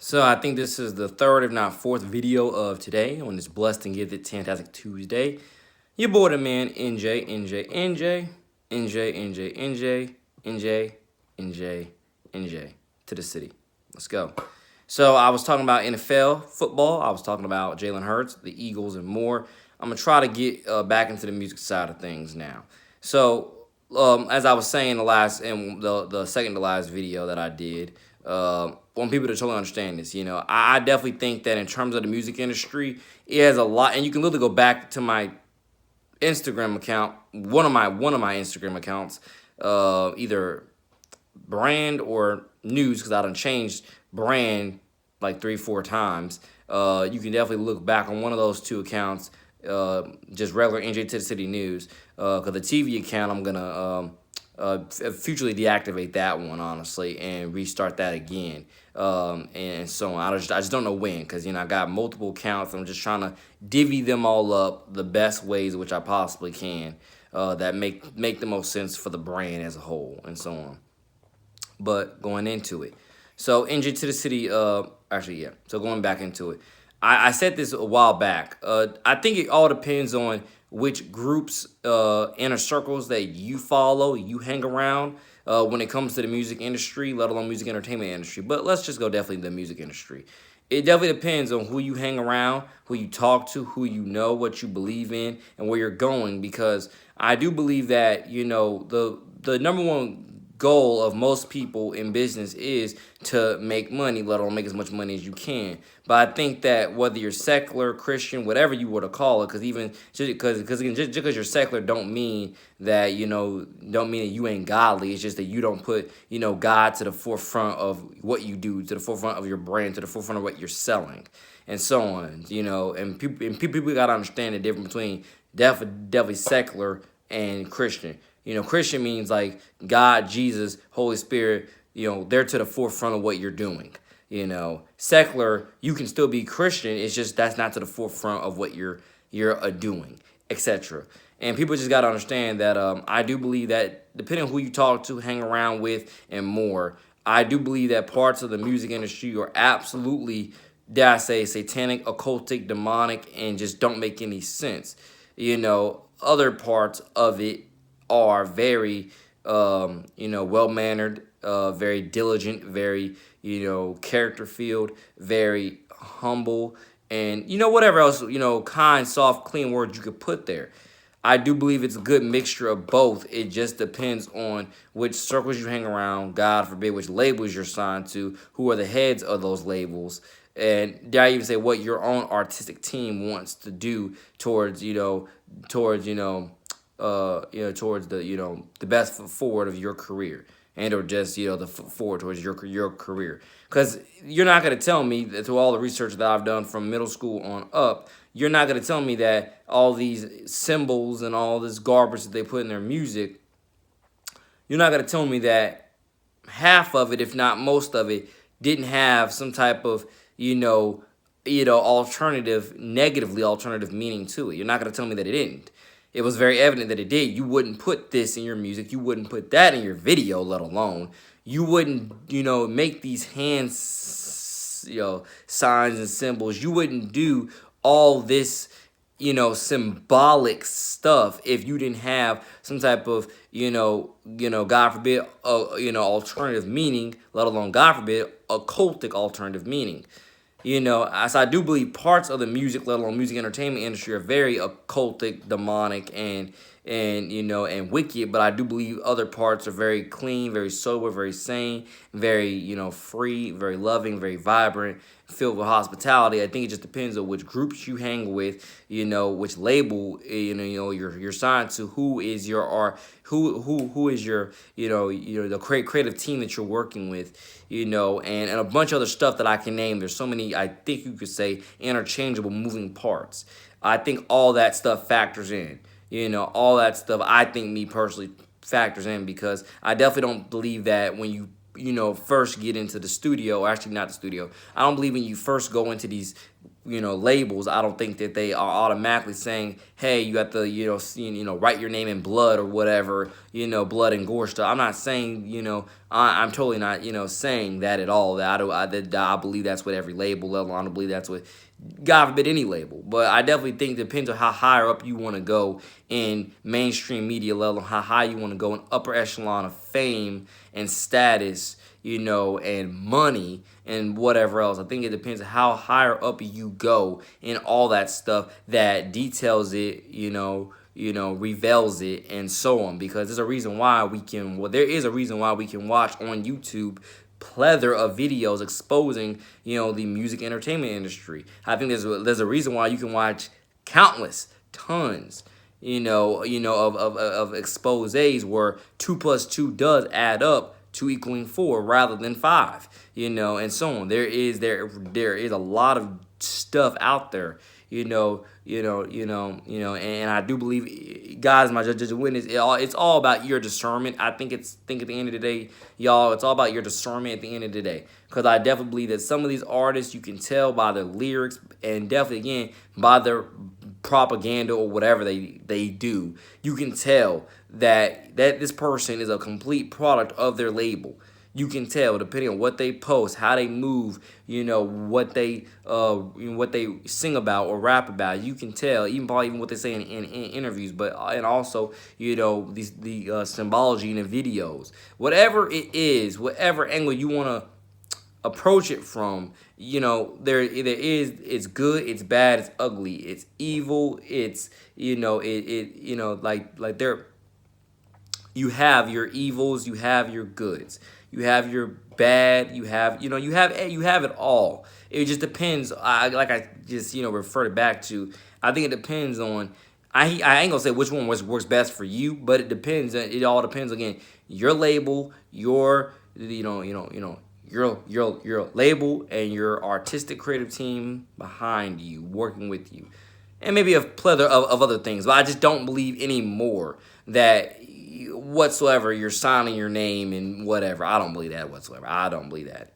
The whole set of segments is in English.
So I think this is the third, if not fourth, video of today on this blessed and gifted Fantastic Tuesday. Your boy, the man, NJ, NJ, NJ, NJ, NJ, NJ, NJ, NJ, NJ to the city. Let's go. So I was talking about NFL football. I was talking about Jalen Hurts, the Eagles, and more. I'm gonna try to get back into the music side of things now. So as I was saying the second to last video that I did, want people to totally understand this. I definitely think that in terms of the music industry, it has a lot, and you can literally go back to my Instagram account, one of my Instagram accounts, either brand or news, because I done changed brand like 3-4 times. You can definitely look back on one of those two accounts, just regular NJ to the City News, because the TV account I'm gonna futurely deactivate that one, honestly, and restart that again, and so on. I just don't know when, because I got multiple accounts. I'm just trying to divvy them all up the best ways which I possibly can, that make the most sense for the brand as a whole, and so on. But going into it, so NJ to the City, actually, yeah. So going back into it, I said this a while back. I think it all depends on which groups, inner circles that you follow, you hang around, when it comes to the music industry, let alone music entertainment industry. But let's just go definitely the music industry. It definitely depends on who you hang around, who you talk to, who you know, what you believe in, and where you're going. Because I do believe that the number one goal of most people in business is to make money, let alone make as much money as you can. But I think that whether you're secular, Christian, whatever you were to call it, because even just because you're secular don't mean that you ain't godly. It's just that you don't put God to the forefront of what you do, to the forefront of your brand, to the forefront of what you're selling, and so on. And people gotta understand the difference between definitely secular and Christian. Christian means like God, Jesus, Holy Spirit, they're to the forefront of what you're doing. Secular, you can still be Christian. It's just that's not to the forefront of what you're doing, etc. And people just got to understand that I do believe that depending on who you talk to, hang around with, and more, I do believe that parts of the music industry are absolutely, dare I say, satanic, occultic, demonic, and just don't make any sense. Other parts of it are very, well-mannered, very diligent, very, character-filled, very humble, and, whatever else, kind, soft, clean words you could put there. I do believe it's a good mixture of both. It just depends on which circles you hang around, God forbid, which labels you're signed to, who are the heads of those labels, and dare I even say what your own artistic team wants to do towards towards the best foot forward of your career, and or just the foot forward towards your career. Because you're not gonna tell me that through all the research that I've done from middle school on up, you're not gonna tell me that all these symbols and all this garbage that they put in their music, you're not gonna tell me that half of it, if not most of it, didn't have some type of negatively alternative meaning to it. You're not gonna tell me that it didn't. It was very evident that it did. You wouldn't put this in your music. You wouldn't put that in your video, let alone. You wouldn't, make these hand, signs and symbols. You wouldn't do all this, symbolic stuff if you didn't have some type of, God forbid, alternative meaning, let alone, God forbid, occultic alternative meaning. As I do believe parts of the music, let alone music entertainment industry, are very occultic, demonic, and wicked. But I do believe other parts are very clean, very sober, very sane, very free, very loving, very vibrant, filled with hospitality. I think it just depends on which groups you hang with, which label you're signed to, who is your art, who is your the creative team that you're working with, and a bunch of other stuff that I can name. There's so many, I think you could say, interchangeable moving parts. I think all that stuff factors in. All that stuff, I think, me personally, factors in, because I definitely don't believe that when you first get into the studio, or actually not the studio, I don't believe when you first go into these labels, I don't think that they are automatically saying, hey, you have to, write your name in blood or whatever, blood and gore stuff. I'm not saying, I'm totally not, saying that at all. That I believe that's what every label level. I don't believe that's what, God forbid, any label. But I definitely think it depends on how higher up you want to go in mainstream media level, how high you want to go in upper echelon of fame and status, and money and whatever else. I think it depends on how higher up you go in all that stuff that details it, reveals it and so on. Because there's a reason why there is a reason why we can watch on YouTube plethora of videos exposing, the music entertainment industry. I think there's a reason why you can watch tons, of exposés where 2 plus 2 does add up to equaling 4 rather than 5, and so on. There is a lot of stuff out there, and I do believe God is my judge and witness. It's all about your discernment. I think at the end of the day, y'all, it's all about your discernment at the end of the day. Because I definitely believe that some of these artists, you can tell by their lyrics and definitely, again, by their propaganda or whatever they do. You can tell that this person is a complete product of their label. You can tell depending on what they post, how they move, what they sing about or rap about. You can tell even what they say in interviews, but and also the symbology in the videos, whatever it is, whatever angle you want to approach it from. It's good, it's bad, it's ugly, it's evil, it's like there. You have your evils, you have your goods, you have your bad, you have it all. It just depends. I just referred it back to. I think it depends on. I ain't gonna say which one works best for you, but it depends. It all depends, again, your label, your your label and your artistic creative team behind you, working with you, and maybe a plethora of other things. But I just don't believe anymore that whatsoever you're signing your name and whatever. I don't believe that whatsoever. I don't believe that.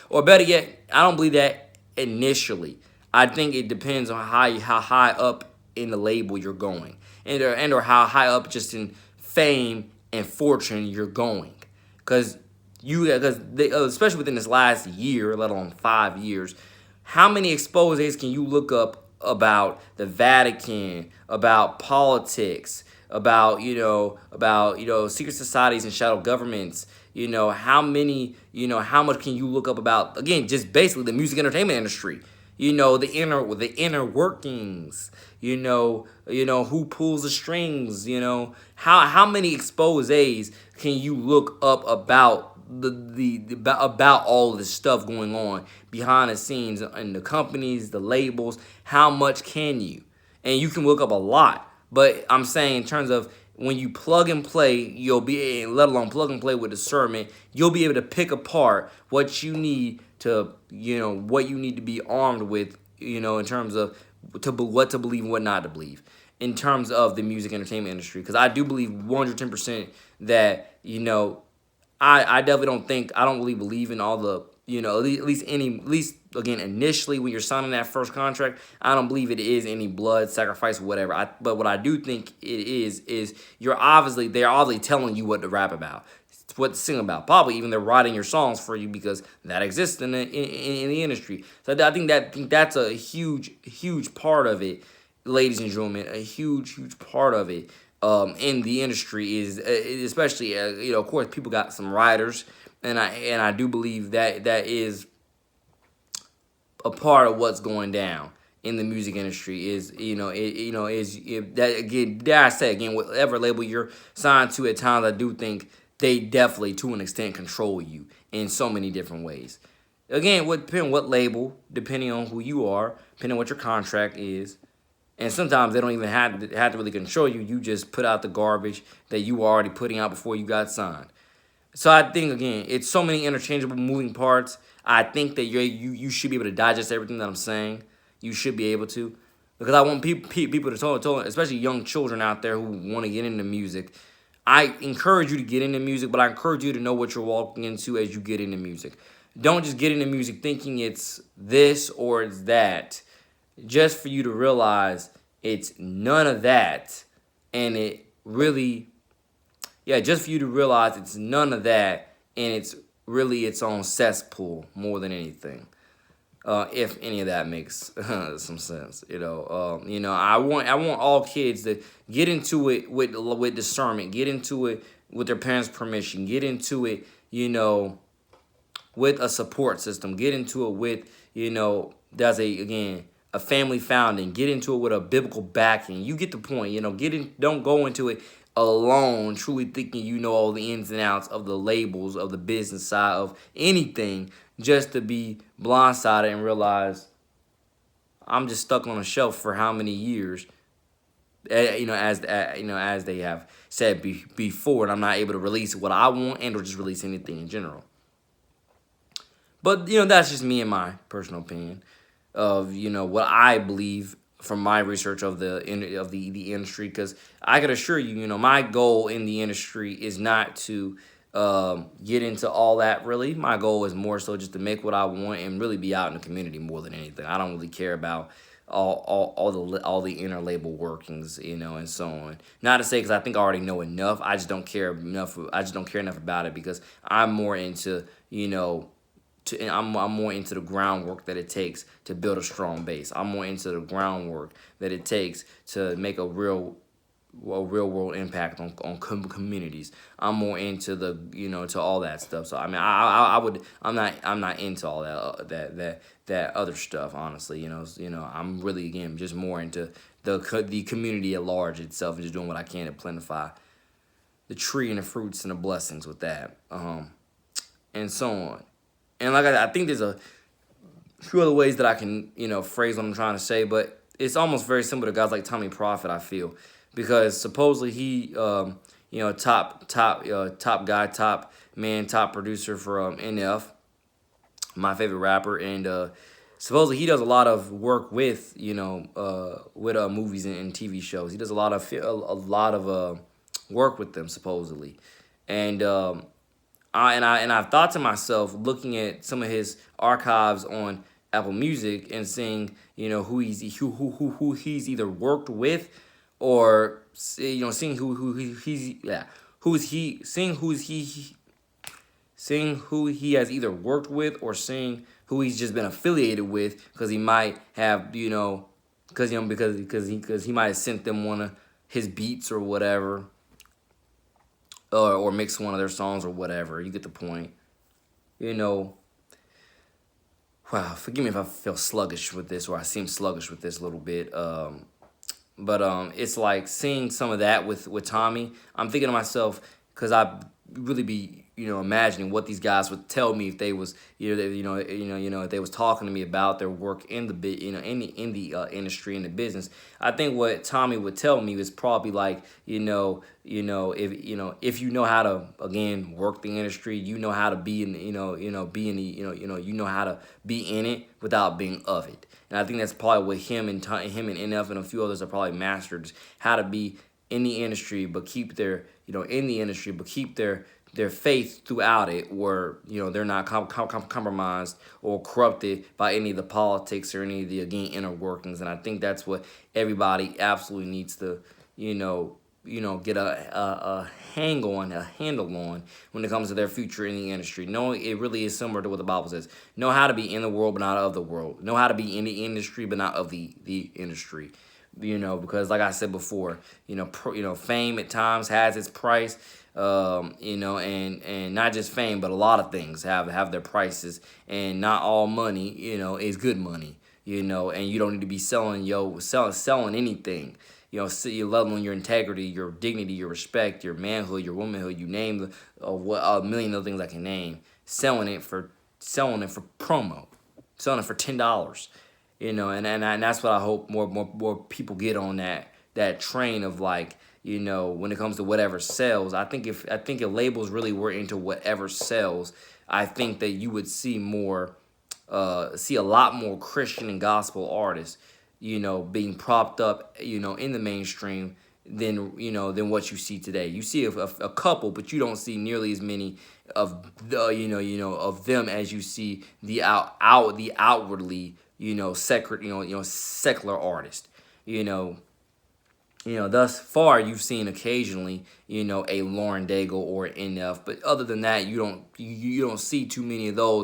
Or better yet, I don't believe that initially. I think it depends on how high up in the label you're going, and or how high up just in fame and fortune you're going. Because especially within this last year, let alone 5 years, how many exposés can you look up about the Vatican, about politics, about secret societies and shadow governments? How much can you look up about, again, just basically the music entertainment industry? The inner workings. Who pulls the strings. How many exposés can you look up about about all of this stuff going on behind the scenes in the companies, the labels? How much can you? And you can look up a lot, but I'm saying in terms of when you plug and play, you'll be, let alone plug and play with discernment, you'll be able to pick apart what you need to, what you need to be armed with, in terms of what to believe and what not to believe in terms of the music entertainment industry. Because I do believe 110% that, I definitely I don't really believe in all the, at least again, initially when you're signing that first contract, I don't believe it is any blood, sacrifice, whatever. But what I do think it is they're obviously telling you what to rap about, what to sing about. Probably even they're writing your songs for you because that exists in the industry. So I think that's a huge part of it, ladies and gentlemen. A huge part of it. In the industry is especially of course people got some writers, and I do believe that is a part of what's going down in the music industry is that, again, dare I say, again, whatever label you're signed to, at times I do think they definitely to an extent control you in so many different ways. Again, depending on what label, depending on who you are, depending on what your contract is. And sometimes they don't even have to really control you. You just put out the garbage that you were already putting out before you got signed. So I think, again, it's so many interchangeable moving parts. I think that you should be able to digest everything that I'm saying. You should be able to. Because I want people to tell, especially young children out there who want to get into music. I encourage you to get into music, but I encourage you to know what you're walking into as you get into music. Don't just get into music thinking it's this or it's that. just for you to realize it's none of that, and it really, yeah, just for you to realize it's none of that, and it's really its own cesspool more than anything. If any of that makes some sense, I want all kids to get into it with discernment, get into it with their parents' permission, get into it, with a support system, get into it with, there's a family founding, get into it with a biblical backing. You get the point, don't go into it alone, truly thinking you know all the ins and outs of the labels of the business side of anything, just to be blindsided and realize I'm just stuck on a shelf for how many years, as they have said before, and I'm not able to release what I want and or just release anything in general. But that's just me and my personal opinion of what I believe from my research of the industry, because I can assure you, my goal in the industry is not to get into all that. Really, my goal is more so just to make what I want and really be out in the community more than anything. I don't really care about all the inner label workings, and so on. Not to say, because I think I already know enough. I just don't care enough. I just don't care enough about it, because I'm more into I'm more into the groundwork that it takes to build a strong base. I'm more into the groundwork that it takes to make a real world impact on communities. I'm more into the to all that stuff. So I mean, I'm not into all that other stuff, honestly. I'm really, again, just more into the community at large itself, and just doing what I can to plentify the tree and the fruits and the blessings with that, and so on. And like I think there's a few other ways that I can, phrase what I'm trying to say, but it's almost very similar to guys like Tommy Prophet, I feel, because supposedly he, top guy, top man, top producer for NF, my favorite rapper, and supposedly he does a lot of work with, movies and TV shows. He does a lot of work with them, supposedly, and I've thought to myself, looking at some of his archives on Apple Music and seeing who he's either worked with, or seeing seeing who he has either worked with, or seeing who he's just been affiliated with, because he might have because he might have sent them one of his beats or whatever. Or mix one of their songs or whatever. You get the point. Wow, forgive me if I feel sluggish with this, or I seem sluggish with this a little bit. But it's like seeing some of that with Tommy. I'm thinking to myself, because I really be imagining what these guys would tell me if they was if they was talking to me about their work in the in the industry, in the business. I think what Tommy would tell me is probably like if you know how to, again, work the industry, how to be in how to be in it without being of it. And I think that's probably what him and NF and a few others are probably mastered, how to be in the industry but keep their their faith throughout it, where they're not compromised or corrupted by any of the politics or any of the, again, inner workings. And I think that's what everybody absolutely needs to get a handle on when it comes to their future in the industry. Knowing it really is similar to what the Bible says: know how to be in the world but not of the world. Know how to be in the industry but not of the industry. Because like I said before, fame at times has its price. And not just fame, but a lot of things have their prices, and not all money, is good money, and you don't need to be selling anything. You're leveling your integrity, your dignity, your respect, your manhood, your womanhood, you name a million other things I can name, selling it for promo, selling it for $10, and that's what I hope more people get on that train of, like, when it comes to whatever sells. I think if labels really were into whatever sells, I think that you would see a lot more Christian and gospel artists, being propped up, in the mainstream, than what you see today. You see a couple, but you don't see nearly as many of the of them as you see the outwardly secular artist. Thus far you've seen occasionally, a Lauren Daigle or an NF, but other than that, you don't see too many of those